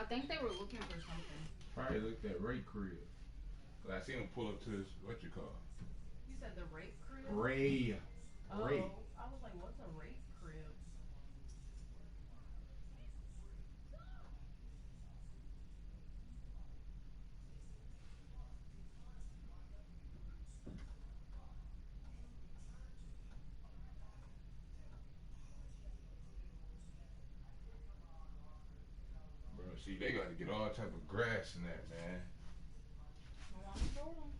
I think they were looking for something. Probably looked at Ray crib. Cause I seen him pull up to his what you call You said the rape crib? Ray. Oh, Ray. I was like, what's a rape crib? Bro, see, they got to get all type of grass in that, man. Well, I told them.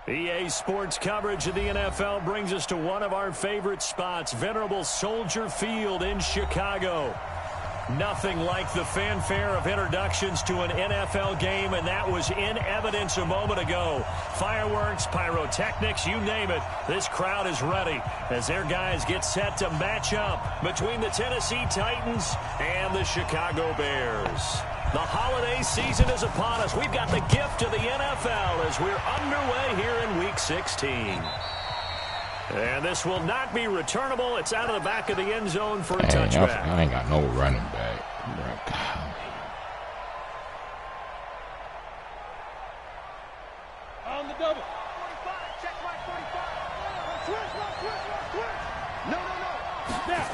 EA Sports coverage of the NFL brings us to one of our favorite spots, venerable Soldier Field in Chicago. Nothing like the fanfare of introductions to an NFL game, and that was in evidence a moment ago. Fireworks, pyrotechnics, you name it. This crowd is ready as their guys get set to match up between the Tennessee Titans and the Chicago Bears. The holiday season is upon us. We've got the gift of the NFL as we're underway here in Week 16. And this will not be returnable. It's out of the back of the end zone for a touchback. I ain't got no running back. On the double. 45, check my 45. Switch. No. Snap.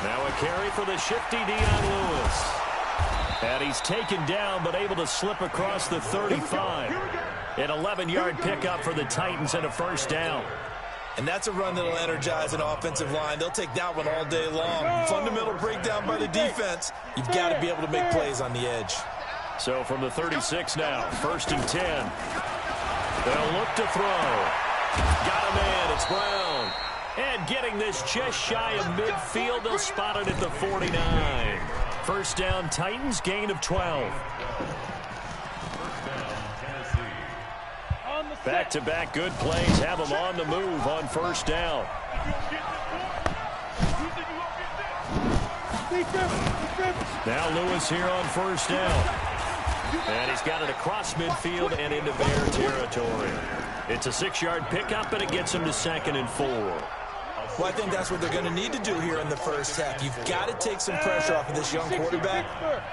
Now a carry for the shifty Dion Lewis. And he's taken down, but able to slip across the 35. An 11-yard pickup for the Titans and a first down. And that's a run that'll energize an offensive line. They'll take that one all day long. Fundamental breakdown by the defense. You've got to be able to make plays on the edge. So from the 36 now, 1st and 10. They'll look to throw. Got a man. It's Brown. And getting this just shy of midfield, they'll spot it at the 49. First down, Titans, gain of 12. Back-to-back good plays have them on the move on first down. Now Lewis here on first down. And he's got it across midfield and into Bear territory. It's a 6-yard pickup, and it gets him to 2nd and 4. Well, I think that's what they're going to need to do here in the first half. You've got to take some pressure off of this young quarterback,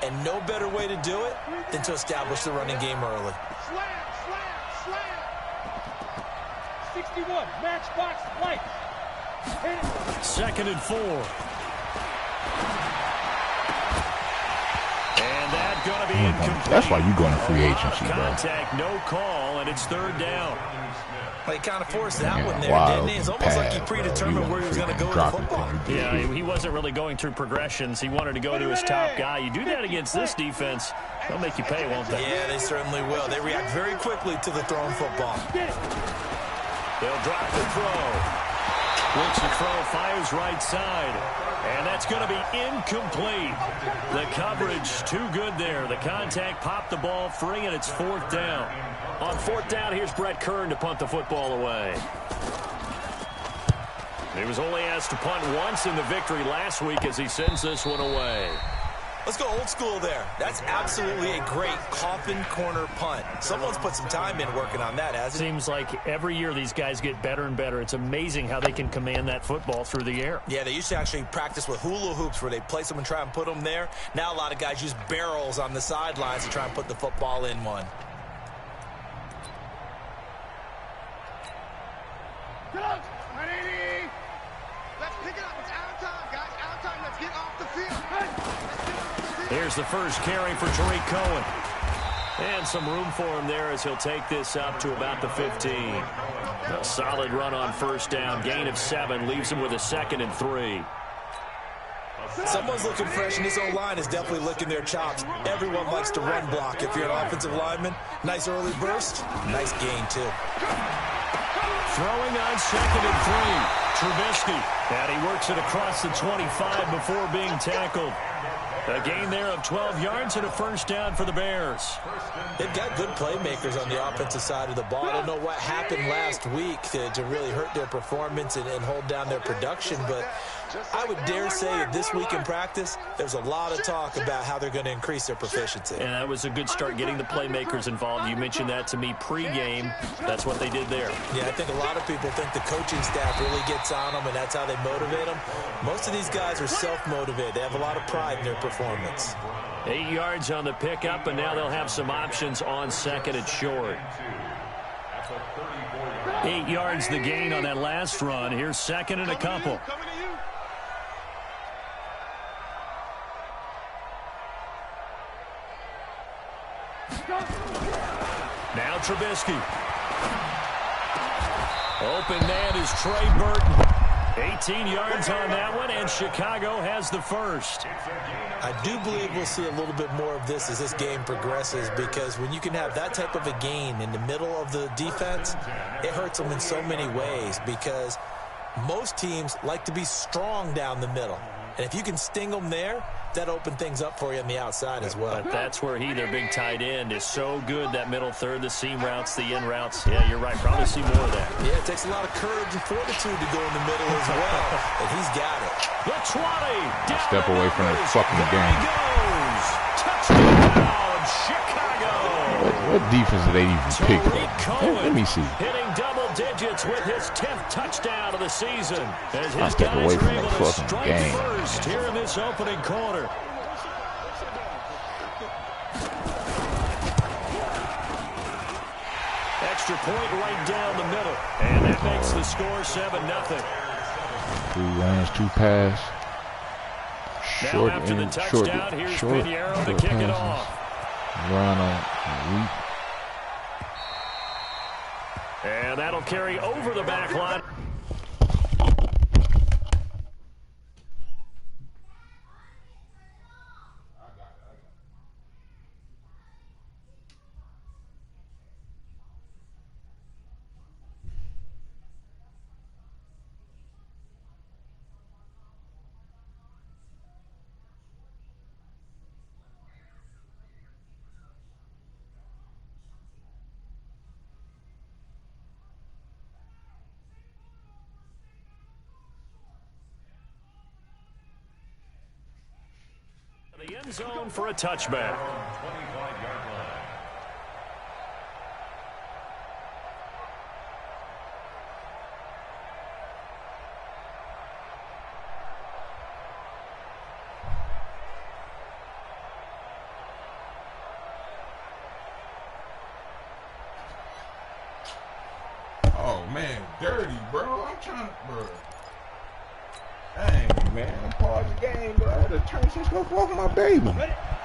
and no better way to do it than to establish the running game early. Slam, slam, slam. 61, matchbox light. 2nd and 4. And that's going to be incomplete. That's why you going to free agency, bro. Contact, no call, and it's 3rd down. Well, he kind of forced that one there, didn't he? It's almost like he predetermined where he was going to go with the football. Yeah, he wasn't really going through progressions. He wanted to go to his top guy. You do that against this defense, they'll make you pay, won't they? Yeah, they certainly will. They react very quickly to the thrown football. They'll drop the throw. Looks to throw, fires right side. And that's going to be incomplete. The coverage too good there. The contact popped the ball free, and it's 4th down. On 4th down, here's Brett Kern to punt the football away. He was only asked to punt once in the victory last week as he sends this one away. Let's go old school there. That's absolutely a great coffin corner punt. Someone's put some time in working on that, hasn't it? Seems like every year these guys get better and better. It's amazing how they can command that football through the air. Yeah, they used to actually practice with hula hoops where they place them and try and put them there. Now a lot of guys use barrels on the sidelines to try and put the football in one. Let's pick it up. It's out of time, guys. Out of time. Let's get off the field. Here's the first carry for Tariq Cohen. And some room for him there as he'll take this up to about the 15. A solid run on 1st down. Gain of 7 leaves him with a 2nd and 3. Someone's looking fresh, and this O-line is definitely licking their chops. Everyone likes to run block. If you're an offensive lineman, nice early burst, nice gain, too. Throwing on 2nd and 3. Trubisky. And he works it across the 25 before being tackled. A gain there of 12 yards and a 1st down for the Bears. They've got good playmakers on the offensive side of the ball. I don't know what happened last week to really hurt their performance and hold down their production, but I would dare say that this week in practice, there's a lot of talk about how they're going to increase their proficiency. And that was a good start getting the playmakers involved. You mentioned that to me pregame. That's what they did there. Yeah, I think a lot of people think the coaching staff really gets on them, and that's how they motivate them. Most of these guys are self-motivated. They have a lot of pride in their performance. 8 yards on the pickup, and now they'll have some options on 2nd and short. 8 yards the gain on that last run. Here's 2nd and a couple. Now Trubisky. Open man is Trey Burton. 18 yards on that one, and Chicago has the first. I do believe we'll see a little bit more of this as this game progresses, because when you can have that type of a gain in the middle of the defense, it hurts them in so many ways, because most teams like to be strong down the middle. And if you can sting them there, that opens things up for you on the outside as well. But that's where their big tight end, is so good, that middle third, the seam routes, the in routes. Yeah, you're right. Probably see more of that. Yeah, it takes a lot of courage and fortitude to go in the middle as well. And he's got it. The 20. Down Step away from that fucking game. Goes. Touchdown, Chicago. What defense did they even pick? Let me see. Hitting double digits with his 10th touchdown of the season. As his step guys away are from able that to fucking strike game. first here in this opening quarter. Extra point right down the middle. And that makes the score 7-0. 3 runs, 2 pass. Now after the touchdown, here's Pinheiro to kick it off. Run on weak. And that'll carry over the back line. The end zone for a touchback. man dirty, bro. I'm trying to, bro. Dang, man. Pause the game, bro. The turn some stuff off my baby.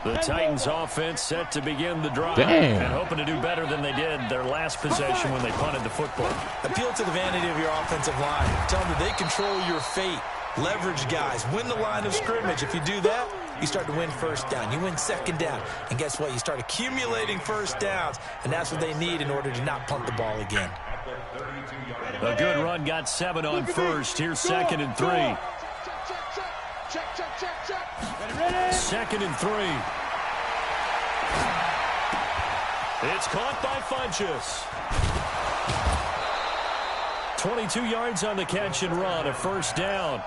The Titans offense set to begin the drive. Damn. And hoping to do better than they did their last possession when they punted the football. Appeal to the vanity of your offensive line. Tell them that they control your fate. Leverage guys. Win the line of scrimmage. If you do that, you start to win first down. You win second down. And guess what? You start accumulating first downs. And that's what they need in order to not punt the ball again. A good run got 7 on first. Here's 2nd and 3. Second and 3. It's caught by Funchess. 22 yards on the catch and run, a first down.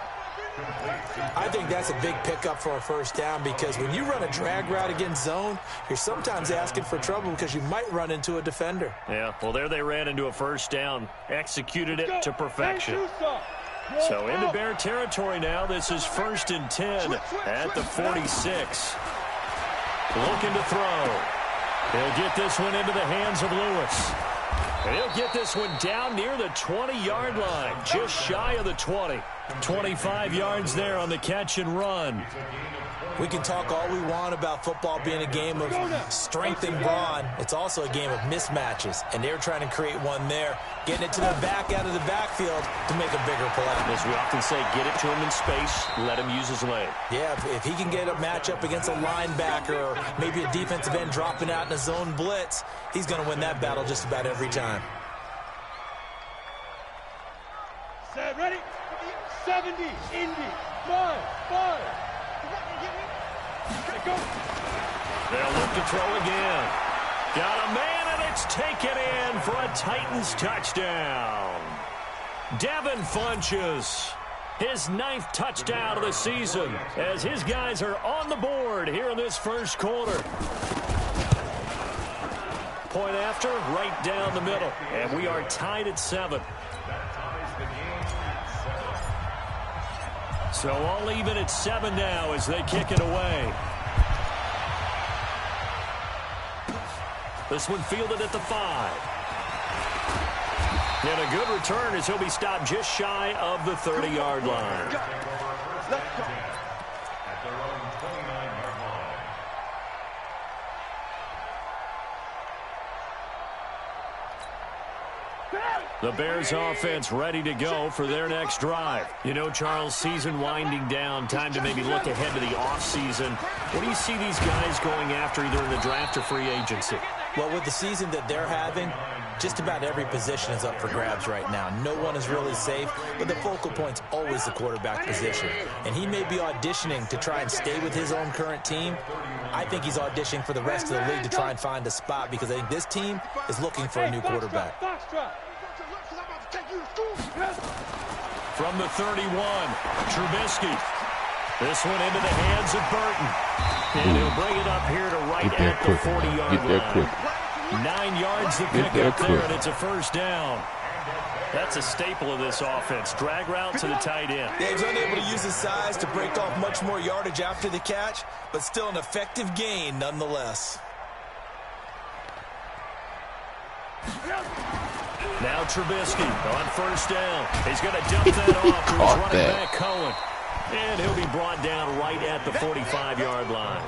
I think that's a big pickup for a first down because when you run a drag route against zone, you're sometimes asking for trouble because you might run into a defender. Yeah, well, there they ran into a first down, executed it to perfection. So into Bear territory now. This is 1st and 10 at the 46. Looking to throw. He'll get this one into the hands of Lewis. And he'll get this one down near the 20-yard line, just shy of the 20. 25 yards there on the catch and run. We can talk all we want about football being a game of strength and brawn. It's also a game of mismatches, and they're trying to create one there, getting it to the back out of the backfield to make a bigger play. As we often say, get it to him in space, let him use his leg. Yeah, if he can get a matchup against a linebacker or maybe a defensive end dropping out in a zone blitz, he's going to win that battle just about every time. Set, ready? 70, Indy, 5. Go. They'll look to throw again. Got a man, and it's taken in for a Titans touchdown. Devin Funchess, his 9th touchdown of the season, as his guys are on the board here in this first quarter. Point after, right down the middle, and we are tied at 7. So all even at 7 now as they kick it away. This one fielded at the 5. And a good return as he'll be stopped just shy of the 30-yard line. The Bears offense ready to go for their next drive. You know, Charles, season winding down, time to maybe look ahead to the offseason. What do you see these guys going after either in the draft or free agency? Well, with the season that they're having, just about every position is up for grabs right now. No one is really safe, but the focal point's always the quarterback position. And he may be auditioning to try and stay with his own current team. I think he's auditioning for the rest of the league to try and find a spot because I think this team is looking for a new quarterback. From the 31, Trubisky. This one into the hands of Burton. And he'll bring it up here to right at the 40-yard line. 9 yards to pick up there, and it's a first down. That's a staple of this offense. Drag route to the tight end. Yeah, he's unable to use his size to break off much more yardage after the catch, but still an effective gain nonetheless. Now Trubisky on first down. He's going to dump that off to his running back, Cohen. And he'll be brought down right at the 45-yard line.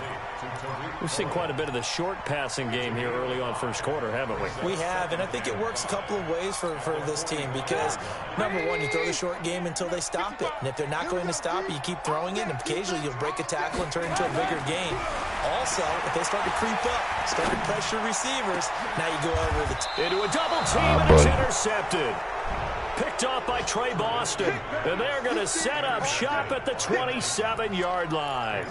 We've seen quite a bit of the short passing game here early on first quarter, haven't we? We have, and I think it works a couple of ways for this team because, number one, you throw the short game until they stop it. And if they're not going to stop it, you keep throwing it, and occasionally you'll break a tackle and turn it into a bigger gain. Also, if they start to creep up, start to pressure receivers, now you go over into a double team, and it's intercepted. Picked off by Trey Boston, and they're going to set up shop at the 27-yard line.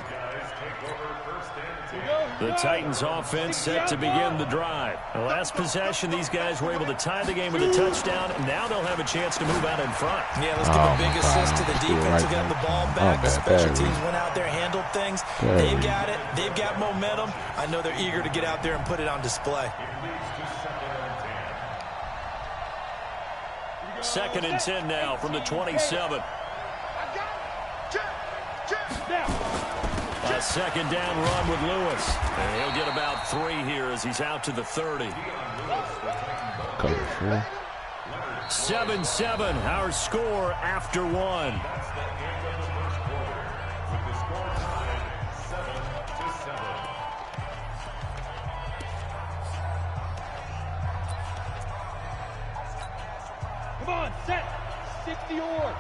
The Titans offense set to begin the drive. The last possession, these guys were able to tie the game with a touchdown, and now they'll have a chance to move out in front. Yeah, let's give a big assist to the defense who got the ball back. The special teams went out there, handled things. They've got it. They've got momentum. I know they're eager to get out there and put it on display. 2nd and 10 now from the 27. A second down run with Lewis. And he'll get about 3 here as he's out to the 30. 7-7, our score after one. Come on, set. 60 or.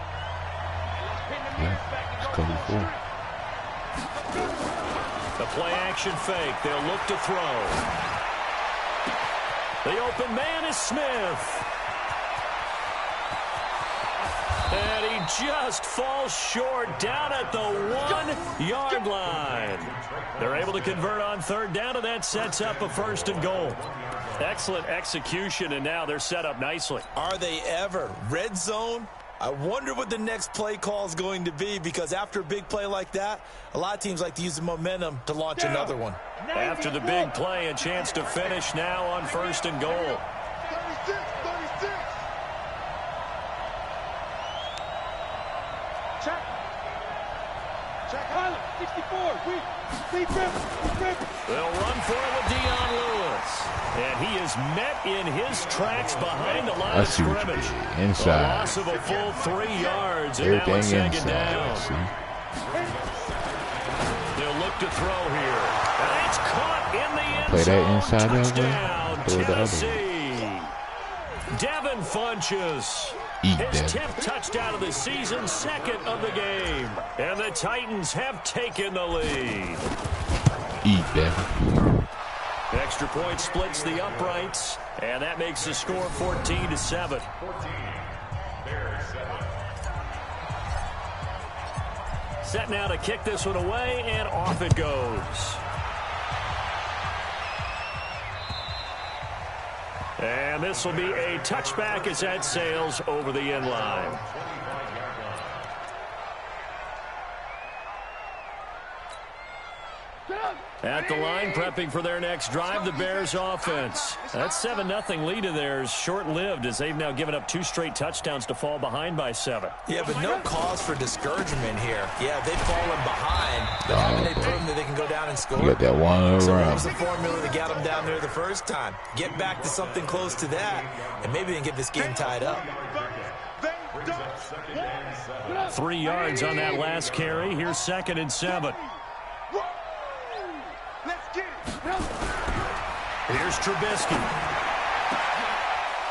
Yeah, it's Cody Ford. The play action fake. They'll look to throw. The open man is Smith. And he just falls short down at the 1-yard line. They're able to convert on third down, and that sets up a 1st and goal. Excellent execution, and now they're set up nicely. Are they ever? Red zone? I wonder what the next play call is going to be, because after a big play like that, a lot of teams like to use the momentum to launch another one. After the big play, a chance to finish now on 1st and goal. 36. Check. Tyler, 64. Weak. They'll run for it with Dion Lewis. And he is met in his tracks behind the line of scrimmage. Inside. A loss of a full 3 yards. And now it's second down. They'll look to throw here. And it's caught in the end Play that zone. inside Touchdown, over. Tennessee. Devin Funchess. His 10th touchdown of the season, 2nd of the game. And the Titans have taken the lead. Eat that. Extra point splits the uprights, and that makes the score 14-7. Set now to kick this one away, and off it goes. And this will be a touchback as that sails over the end line. At the line, prepping for their next drive, the Bears offense. That 7-0 lead of theirs short-lived, as they've now given up 2 straight touchdowns to fall behind by 7. Yeah, but no cause for discouragement here. Yeah, they've fallen behind, but haven't they proven that they can go down and score? You got that one So what around. was the formula that got them down there the first time? Get back to something close to that, and maybe they can get this game tied up. 3 yards on that last carry. Here's 2nd and 7. Here's Trubisky.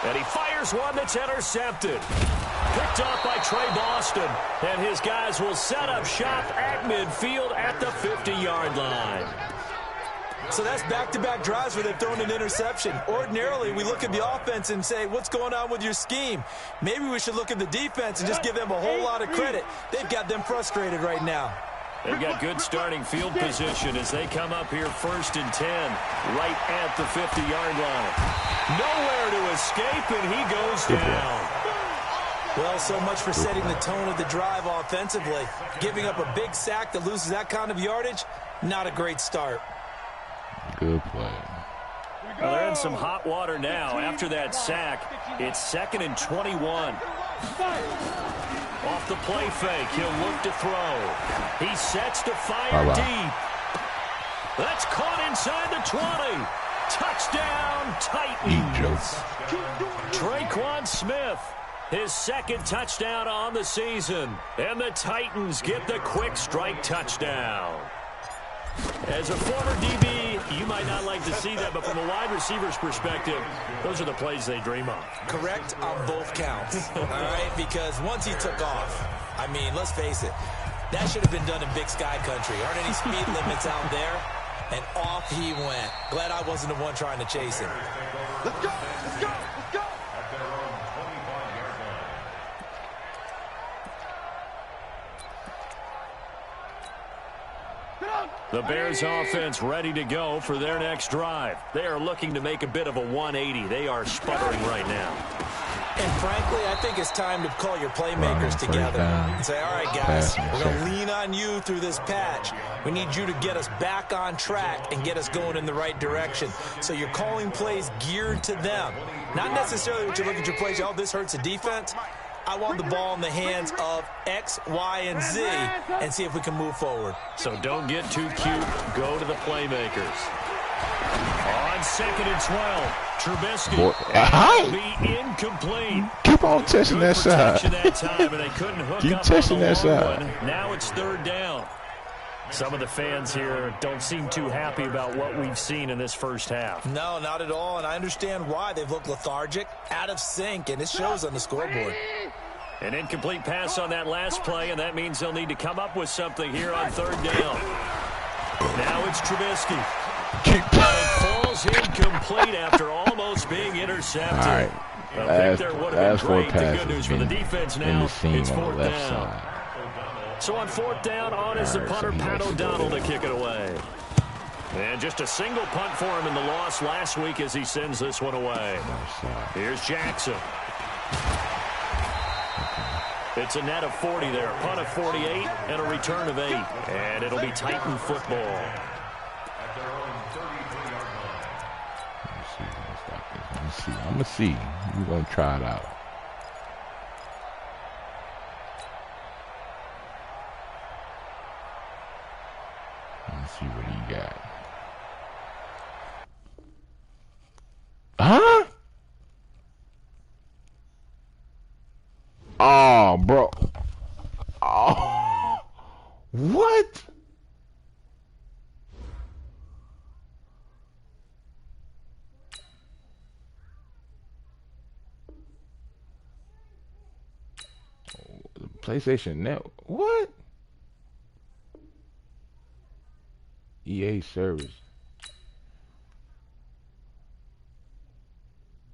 And he fires one that's intercepted. Picked off by Trey Boston. And his guys will set up shop at midfield at the 50-yard line. So that's back-to-back drives where they've thrown an interception. Ordinarily, we look at the offense and say, what's going on with your scheme? Maybe we should look at the defense and just give them a whole lot of credit. They've got them frustrated right now. They've got good starting field position as they come up here 1st and 10, right at the 50-yard line. Nowhere to escape, and he goes down. Well, so much for setting the tone of the drive offensively. Giving up a big sack that loses that kind of yardage, not a great start. Good play. Well, they're in some hot water now. After that sack, it's 2nd and 21. Off the play fake, he'll look to throw. He sets to fire deep. That's caught inside the 20. Touchdown, Titans. Traquan Smith, his 2nd touchdown on the season. And the Titans get the quick strike touchdown. As a former DB, you might not like to see that, but from a wide receiver's perspective, those are the plays they dream of. Correct on both counts, all right? Because once he took off, I mean, let's face it, that should have been done in Big Sky Country. Aren't any speed limits out there? And off he went. Glad I wasn't the one trying to chase him. Let's go, let's go, let's go. The Bears offense ready to go for their next drive. They are looking to make a bit of a 180. They are sputtering right now. And frankly, I think it's time to call your playmakers together and say, all right, guys, we're going to lean on you through this patch. We need you to get us back on track and get us going in the right direction. So you're calling plays geared to them. Not necessarily what you look at your plays, oh, this hurts the defense. I want the ball in the hands of X, Y, and Z and see if we can move forward. So don't get too cute. Go to the playmakers. On 2nd and 12, Trubisky. Boy, It'll be incomplete. keep on testing Good that side. protection that time, and they couldn't hook Keep up testing on the that long side. one. Now it's third down. Some of the fans here don't seem too happy about what we've seen in this first half. No, not at all, and I understand why. They've looked lethargic, out of sync, and it shows on the scoreboard. An incomplete pass on that last play, and that means they'll need to come up with something here on third down. Now it's Trubisky. Keep. It falls incomplete after almost being intercepted. All right. I think there would have been great. The pass good news has for the been defense in now, the seam it's on the fourth left down. side. So on fourth down, on is the All right, punter, so he Pat has to go O'Donnell, to there. kick it away. And just a single punt for him in the loss last week as he sends this one away. Left side. Here's Jackson. It's a net of 40 there. A punt of 48 and a return of 8. And it'll be Titan football. I'm going to see. We're going to try it out. Let's see what he got. Huh? Oh, bro. Oh. What? PlayStation Net. What? EA service.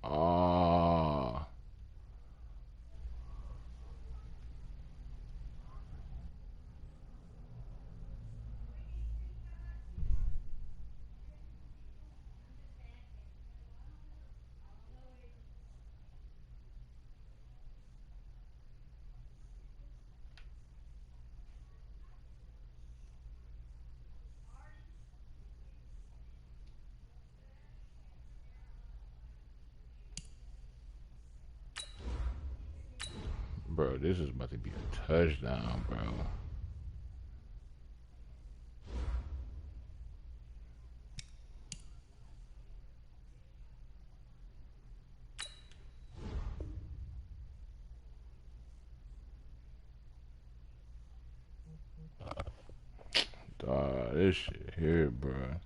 Oh. Bro, this is about to be a touchdown, bro. Dawg, this shit here, bro.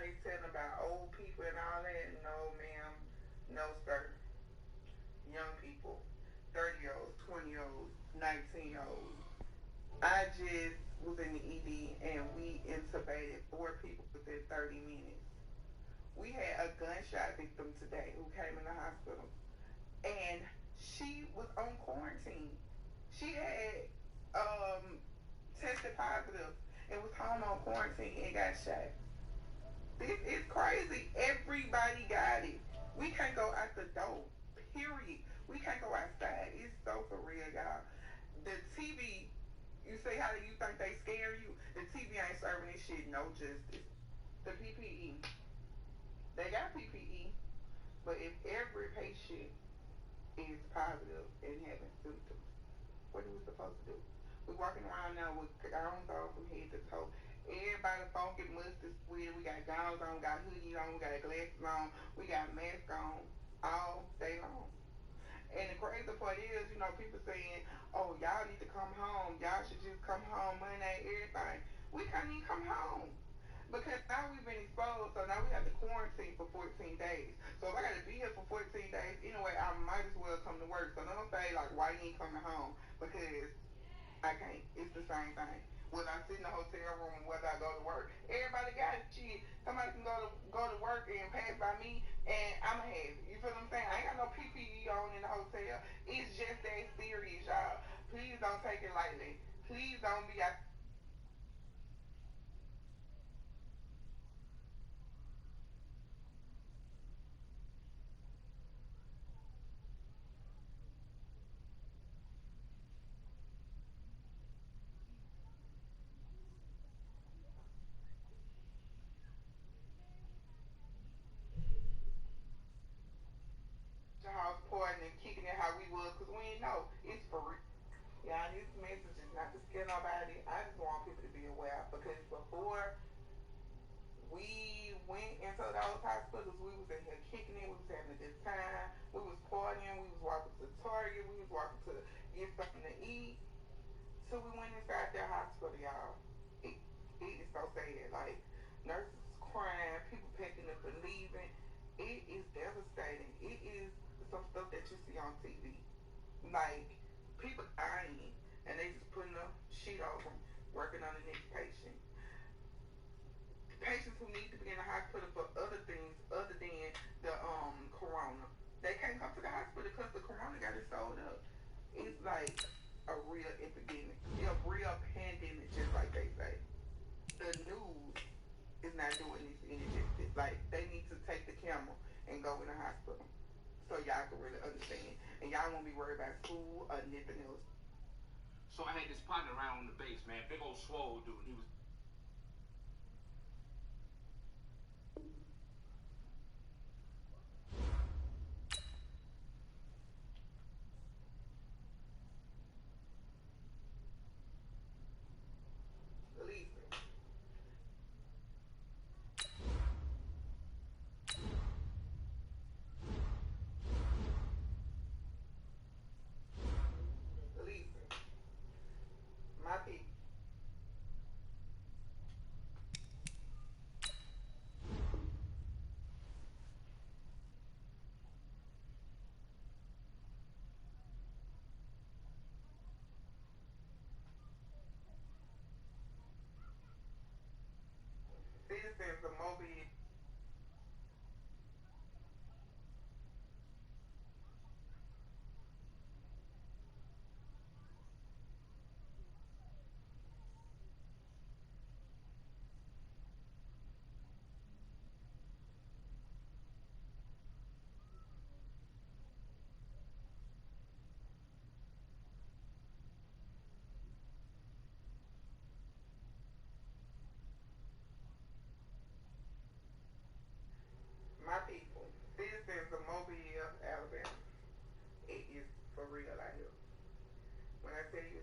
they telling about old people and all that. No, ma'am. No, sir. Young people, 30-year-olds, 20-year-olds, 19-year-olds. I just was in the ED and we intubated 4 people within 30 minutes. We had a gunshot victim today who came in the hospital and she was on quarantine. She had tested positive and was home on quarantine and got shot. This is crazy. Everybody got it. We can't go out the door. Period. We can't go outside. It's so for real, y'all. The TV, you say how do you think they scare you? The TV ain't serving this shit no justice. The PPE, they got PPE, but if every patient is positive and having symptoms, what are we supposed to do? We walking around now with gowns on from head to toe. Everybody funky, musty, sweaty. We got gowns on, we got hoodies on, we got glasses on, we got masks on all day long. And the crazy part is, people saying, oh, y'all need to come home. Y'all should just come home, Monday, everything. We can't even come home. Because now we've been exposed, so now we have to quarantine for 14 days. So if I got to be here for 14 days, anyway, I might as well come to work. So don't say, like, why you ain't coming home? Because I can't. It's the same thing. Whether I sit in the hotel room, whether I go to work, everybody got it. Shit, somebody can go to work and pass by me, and I'ma have it. You feel what I'm saying? I ain't got no PPE on in the hotel. It's just that serious, y'all. Please don't take it lightly. Please don't be out. The house partying and kicking it how we was, because we ain't know. It's for real. Yeah, this message is not to scare nobody. I just want people to be aware, because before we went into those hospitals, we was in here kicking it, we was having a good time, we was partying, we was walking to Target, we was walking to get something to eat. So we went inside their hospital, y'all. It is so sad. Like, nurses crying, people packing up and leaving. It is devastating. It is some stuff that you see on TV. Like, people dying, and they just putting a sheet over them, working on the next patient. Patients who need to be in the hospital for other things other than the corona. They can't come to the hospital because the corona got it sold up. It's like a real epidemic, a real pandemic, just like they say. The news is not doing this any justice. Like, they need to take the camera and go in the hospital so y'all can really understand. And y'all won't be worried about school or nothing else. So I had this partner around on the base, man, big old swole dude. He was Listen, listen, my people. Citizens of Mobile. My people, citizens of Mobile, Alabama. It is for real out here. When I tell you